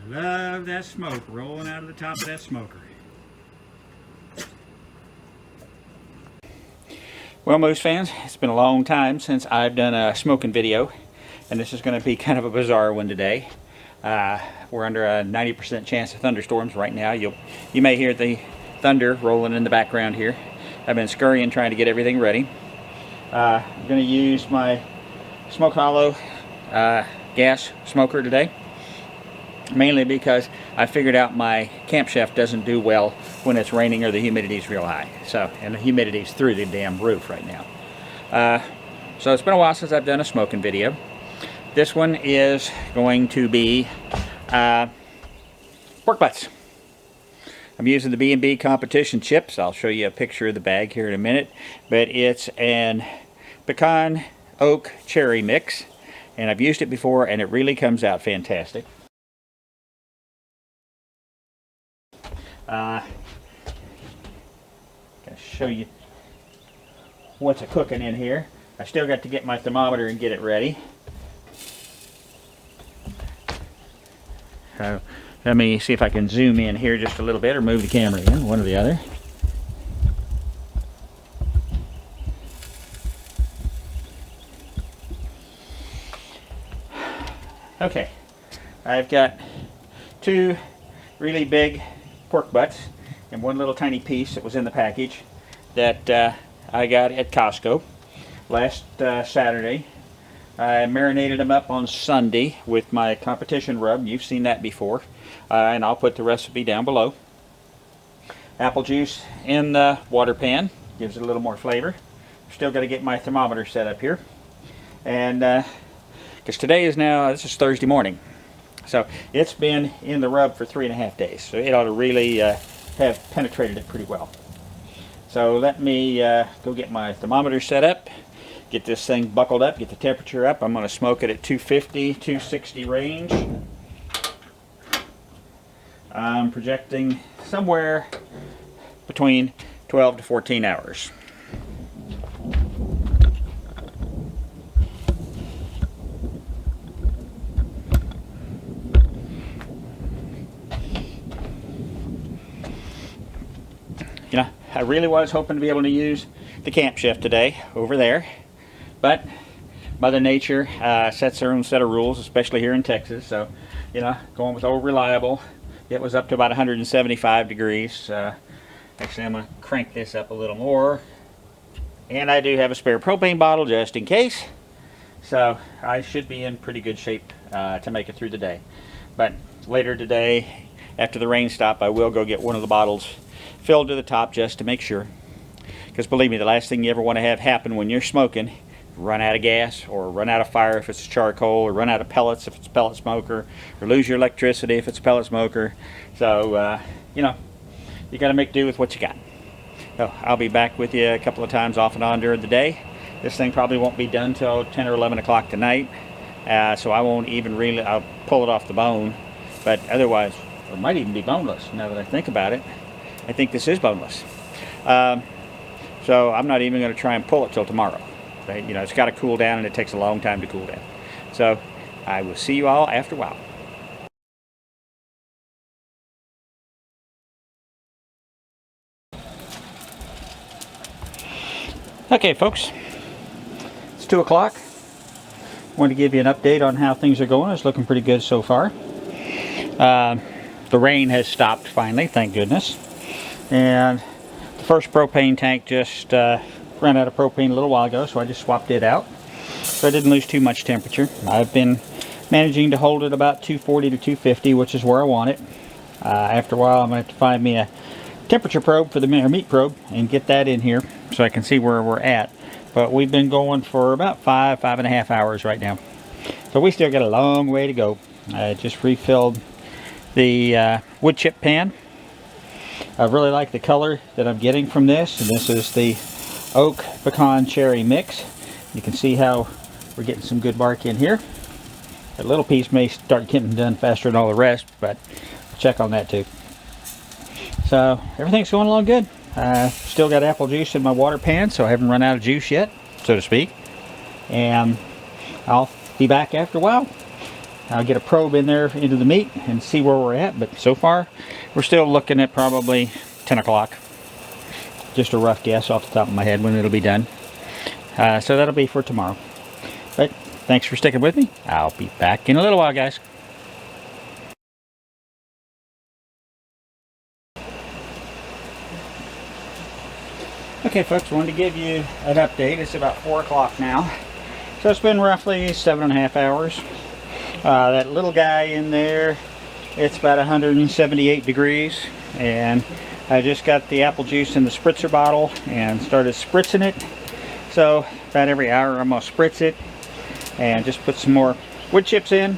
Love that smoke rolling out of the top of that smoker. Well, Moose fans, it's been a long time since I've done a smoking video, and this is going to be kind of a bizarre one today. We're under a 90% chance of thunderstorms right now. You may hear the thunder rolling in the background here. I've been scurrying trying to get everything ready. I'm going to use my Smoke Hollow gas smoker today, mainly because I figured out my camp chef doesn't do well when it's raining or the humidity's real high. So, and the humidity's through the damn roof right now. So it's been a while since I've done a smoking video. This one is going to be pork butts. I'm using the B&B competition chips. I'll show you a picture of the bag here in a minute, but it's an pecan oak cherry mix, and I've used it before and it really comes out fantastic. Gonna show you what's a cooking in here. I still got to get my thermometer and get it ready. So let me see if I can zoom in here just a little bit or move the camera in, one or the other. Okay, I've got two really big pork butts and one little tiny piece that was in the package that I got at Costco last Saturday. I marinated them up on Sunday with my competition rub. You've seen that before, and I'll put the recipe down below. Apple juice in the water pan gives it a little more flavor. Still got to get my thermometer set up here, and because today is now, this is Thursday morning, so it's been in the rub for 3.5 days, so it ought to really have penetrated it pretty well. So let me go get my thermometer set up, get this thing buckled up, get the temperature up. I'm going to smoke it at 250, 260 range. I'm projecting somewhere between 12 to 14 hours. You know, I really was hoping to be able to use the camp chef today over there, but Mother Nature sets her own set of rules, especially here in Texas. So, you know, going with old reliable. It was up to about 175 degrees. Actually, I'm going to crank this up a little more. And I do have a spare propane bottle just in case. So I should be in pretty good shape to make it through the day. But later today, after the rain stop, I will go get one of the bottles filled to the top just to make sure. Because believe me, the last thing you ever want to have happen when you're smoking, run out of gas or run out of fire if it's charcoal, or run out of pellets if it's a pellet smoker, or lose your electricity if it's a pellet smoker. So, you know, you got to make do with what you got. So I'll be back with you a couple of times off and on during the day. This thing probably won't be done till 10 or 11 o'clock tonight. So I won't even really, I'll pull it off the bone. But otherwise, it might even be boneless now that I think about it. I think this is boneless. So I'm not even going to try and pull it till tomorrow. Right? You know, it's got to cool down, and it takes a long time to cool down. So I will see you all after a while. Okay, folks, it's 2 o'clock. I wanted to give you an update on how things are going. It's looking pretty good so far. The rain has stopped finally, thank goodness. And the first propane tank just ran out of propane a little while ago, so I just swapped it out. So I didn't lose too much temperature. I've been managing to hold it about 240 to 250, which is where I want it. After a while, I'm going to have to find me a temperature probe for the meat probe and get that in here so I can see where we're at. But we've been going for about 5.5 hours right now. So we still got a long way to go. I just refilled the wood chip pan. I really like the color that I'm getting from this, and this is the oak pecan cherry mix. You can see how we're getting some good bark in here. That little piece may start getting done faster than all the rest, but check on that too. So everything's going along good. Still got apple juice in my water pan, so I haven't run out of juice yet, so to speak. And I'll be back after a while. I'll get a probe in there into the meat and see where we're at. But so far, we're still looking at probably 10 o'clock. Just a rough guess off the top of my head when it'll be done. So that'll be for tomorrow. But thanks for sticking with me. I'll be back in a little while, guys. Okay, folks, wanted to give you an update. It's about 4 o'clock now. So it's been roughly 7.5 hours. That little guy in there, it's about 178 degrees. And I just got the apple juice in the spritzer bottle and started spritzing it. So about every hour I'm going to spritz it and just put some more wood chips in.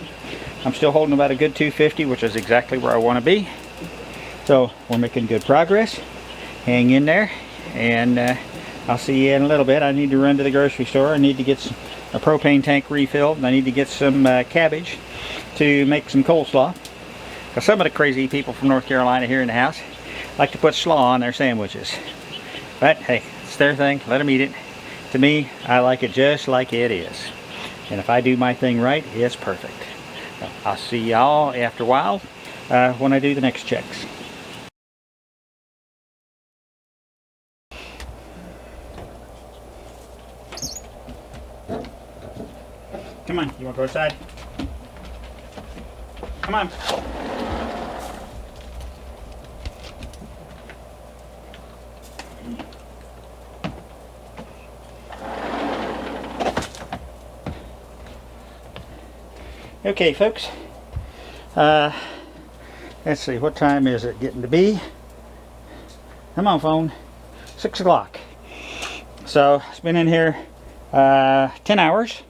I'm still holding about a good 250, which is exactly where I want to be. So we're making good progress. Hang in there, and I'll see you in a little bit. I need to run to the grocery store. I need to get a propane tank refilled, and I need to get some cabbage to make some coleslaw. Because some of the crazy people from North Carolina here in the house like to put slaw on their sandwiches. But hey, it's their thing. Let them eat it. To me, I like it just like it is. And if I do my thing right, it's perfect. So I'll see y'all after a while when I do the next checks. Come on, you want to go outside? Come on. Okay, folks. Let's see, what time is it getting to be? Come on, phone. 6 o'clock. So it's been in here 10 hours.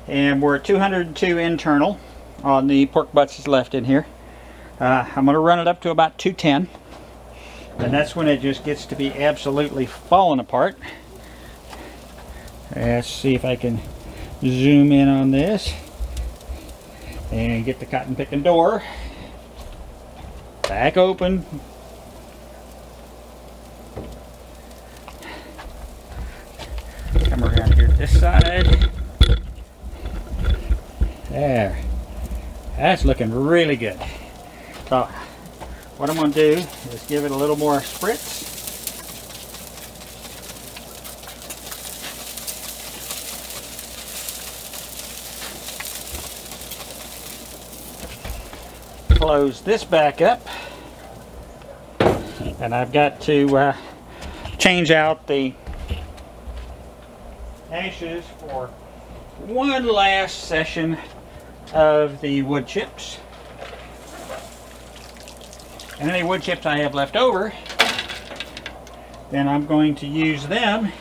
And we're at 202 internal on the pork butts that's left in here. I'm going to run it up to about 210. And that's when it just gets to be absolutely falling apart. Let's see if I can zoom in on this. And get the cotton picking door back open. Come around here to this side. There. That's looking really good. So what I'm going to do is give it a little more spritz. Close this back up. And I've got to change out the ashes for one last session of the wood chips. And any wood chips I have left over, then I'm going to use them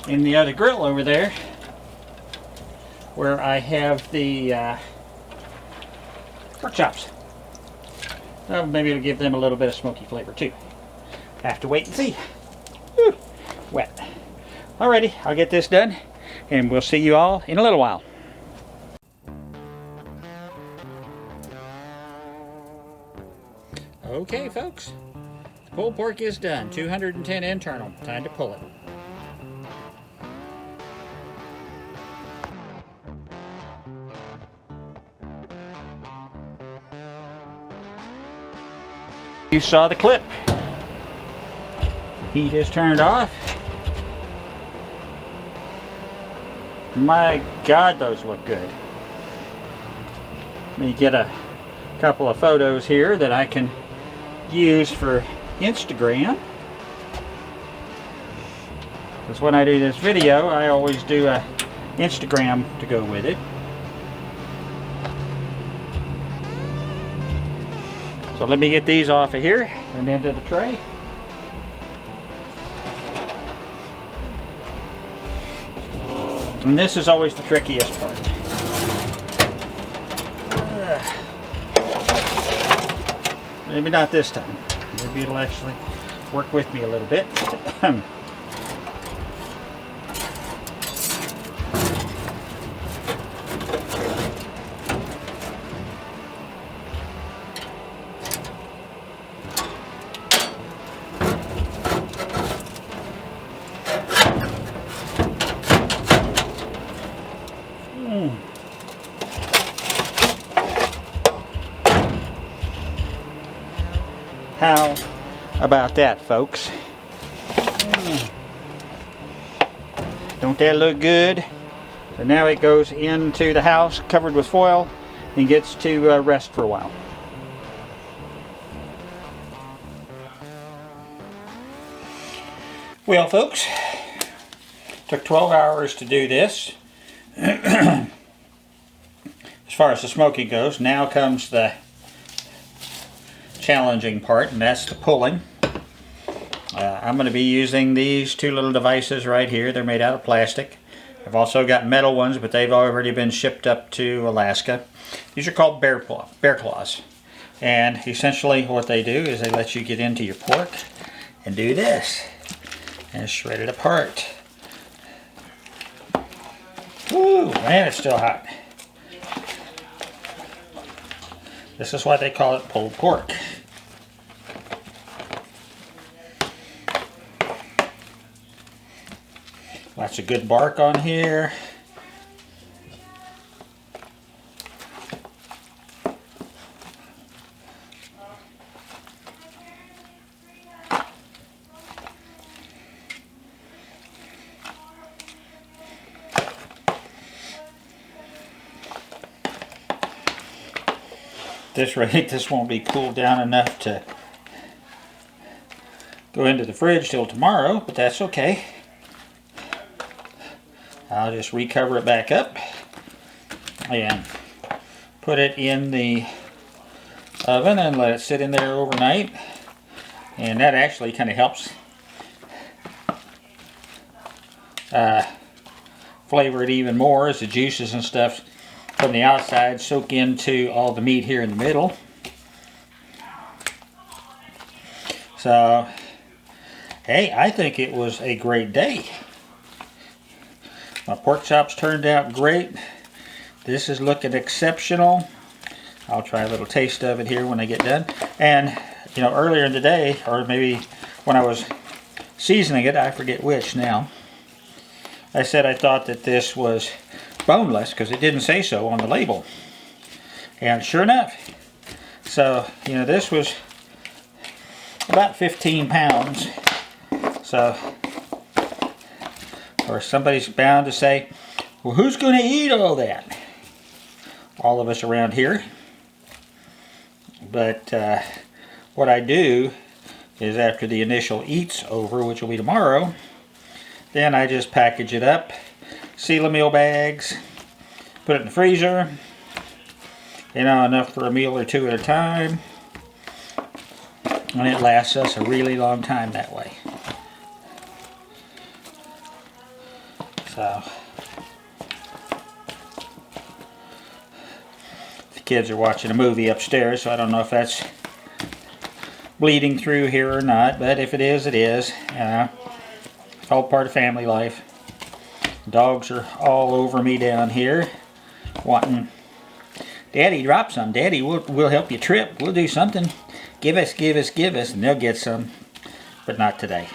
in the other grill over there where I have the pork chops. Well, maybe it'll give them a little bit of smoky flavor too. Have to wait and see. Whew, wet. Alrighty, I'll get this done and we'll see you all in a little while. Okay, folks, the pulled pork is done. 210 internal. Time to pull it. You saw the clip. Heat is turned off. My God, those look good. Let me get a couple of photos here that I can use for Instagram. Because when I do this video, I always do a Instagram to go with it. So let me get these off of here and into the tray. And this is always the trickiest part. Maybe not this time. Maybe it'll actually work with me a little bit. How about that, folks? Don't that look good? So now it goes into the house covered with foil and gets to rest for a while. Well, folks, took 12 hours to do this. As far as the smoking goes, now comes the challenging part, and that's the pulling. I'm going to be using these two little devices right here. They're made out of plastic. I've also got metal ones, but they've already been shipped up to Alaska. These are called bear claws. And essentially what they do is they let you get into your pork and do this and shred it apart. Woo, man, it's still hot. This is why they call it pulled pork. Lots of good bark on here. This rate, this won't be cooled down enough to go into the fridge till tomorrow, but that's okay. I'll just recover it back up and put it in the oven and let it sit in there overnight. And that actually kind of helps flavor it even more as the juices and stuff from the outside soak into all the meat here in the middle. So, hey, I think it was a great day. My pork chops turned out great. This is looking exceptional. I'll try a little taste of it here when I get done. And, you know, earlier in the day, or maybe when I was seasoning it, I forget which now, I said I thought that this was boneless because it didn't say so on the label. And sure enough. So, you know, this was about 15 pounds. So, or somebody's bound to say, well, who's going to eat all that? All of us around here. But what I do is after the initial eat's over, which will be tomorrow, then I just package it up, seal the meal bags, put it in the freezer, you know, enough for a meal or two at a time. And it lasts us a really long time that way. So, the kids are watching a movie upstairs, so I don't know if that's bleeding through here or not, but if it is, it is. It's all part of family life. Dogs are all over me down here, wanting, Daddy, drop some. Daddy, we'll help you trip. We'll do something. Give us, and they'll get some, but not today.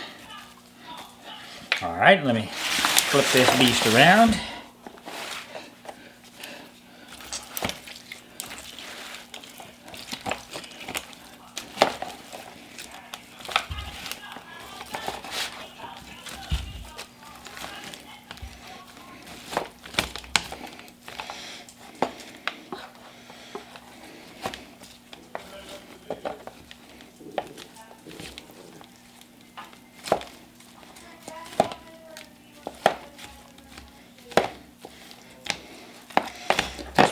All right, let me flip this beast around.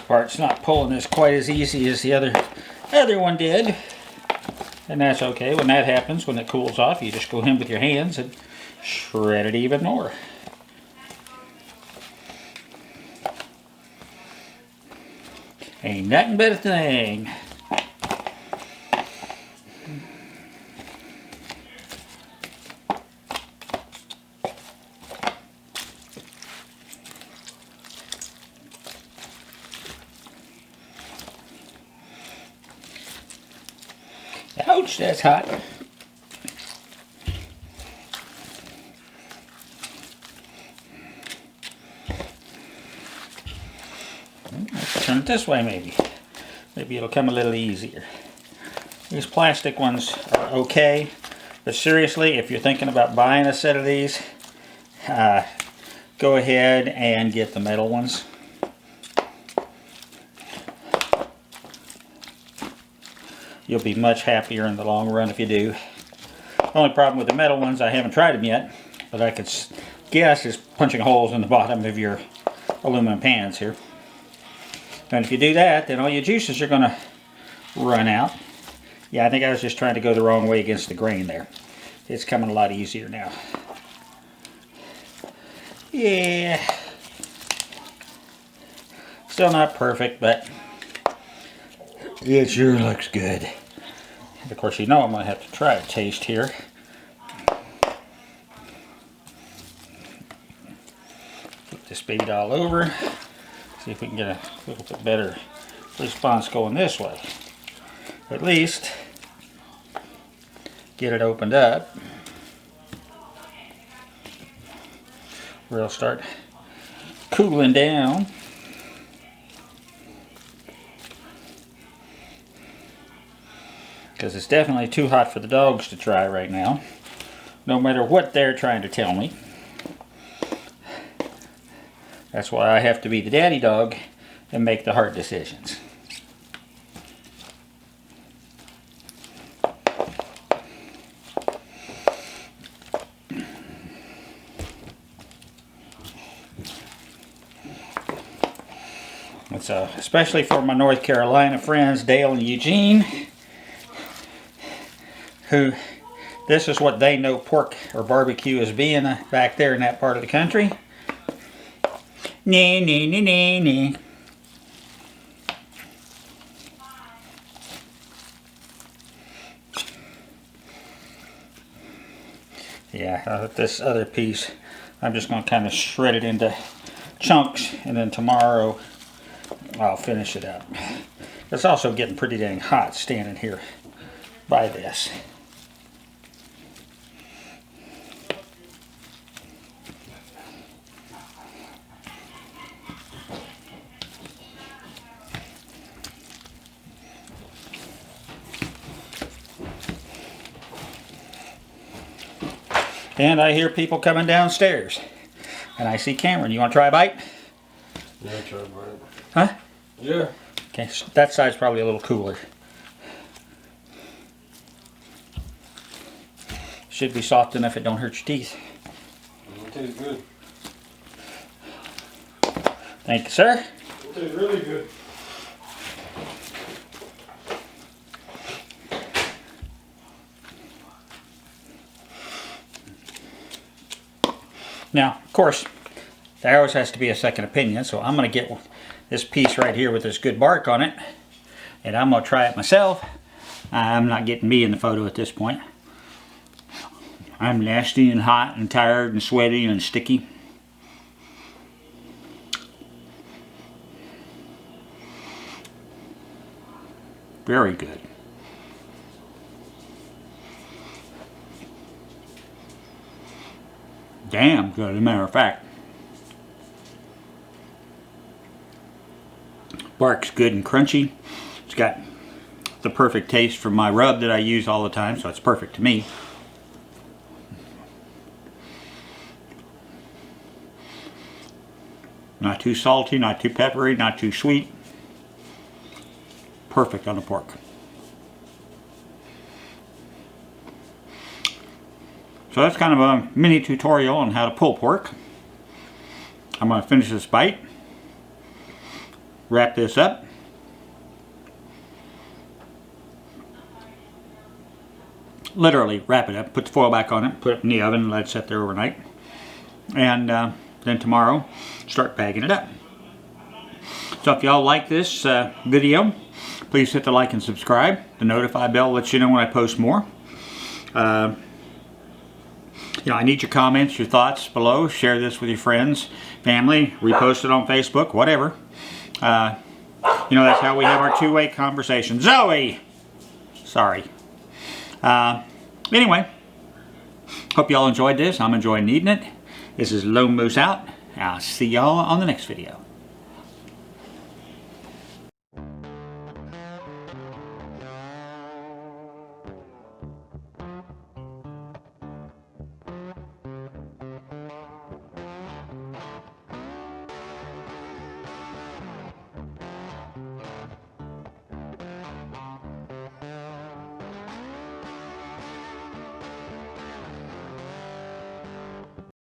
Part's not pulling this quite as easy as the other one did, and that's okay. When that happens, when it cools off, you just go in with your hands and shred it even more. Ain't nothing but a thing. Ouch, that's hot. Let's turn it this way maybe. Maybe it'll come a little easier. These plastic ones are okay, but seriously, if you're thinking about buying a set of these, go ahead and get the metal ones. You'll be much happier in the long run if you do. The only problem with the metal ones, I haven't tried them yet, but I could guess is punching holes in the bottom of your aluminum pans here. And if you do that, then all your juices are going to run out. Yeah, I think I was just trying to go the wrong way against the grain there. It's coming a lot easier now. Yeah. Still not perfect, but it sure looks good. And of course, you know I'm going to have to try a taste here. Flip this baby all over. See if we can get a little bit better response going this way. At least get it opened up where it'll start cooling down. Because it's definitely too hot for the dogs to try right now, no matter what they're trying to tell me. That's why I have to be the daddy dog and make the hard decisions. And so, especially for my North Carolina friends, Dale and Eugene, who this is what they know pork or barbecue as being back there in that part of the country. Nee, nee, nee, nee, nee. Yeah, this other piece, I'm just going to kind of shred it into chunks, and then tomorrow I'll finish it up. It's also getting pretty dang hot standing here by this. And I hear people coming downstairs. And I see Cameron. You want to try a bite? Yeah, try a bite. Huh? Yeah. Okay, that side's probably a little cooler. Should be soft enough it don't hurt your teeth. It tastes good. Thank you, sir. It tastes really good. Now, of course, there always has to be a second opinion, so I'm going to get this piece right here with this good bark on it, and I'm going to try it myself. I'm not getting me in the photo at this point. I'm nasty and hot and tired and sweaty and sticky. Very good. Damn good, as a matter of fact. Bark's good and crunchy. It's got the perfect taste for my rub that I use all the time, so it's perfect to me. Not too salty, not too peppery, not too sweet. Perfect on the pork. So that's kind of a mini tutorial on how to pull pork. I'm going to finish this bite, wrap this up, literally wrap it up, put the foil back on it, put it in the oven, let it sit there overnight, and then tomorrow start bagging it up. So if y'all like this video, please hit the like and subscribe. The notify bell lets you know when I post more. You know, I need your comments, your thoughts below. Share this with your friends, family, repost it on Facebook, whatever. You know, that's how we have our two-way conversation. Zoe! Sorry. Anyway, hope y'all enjoyed this. I'm enjoying eating it. This is Lone Moose out. I'll see y'all on the next video.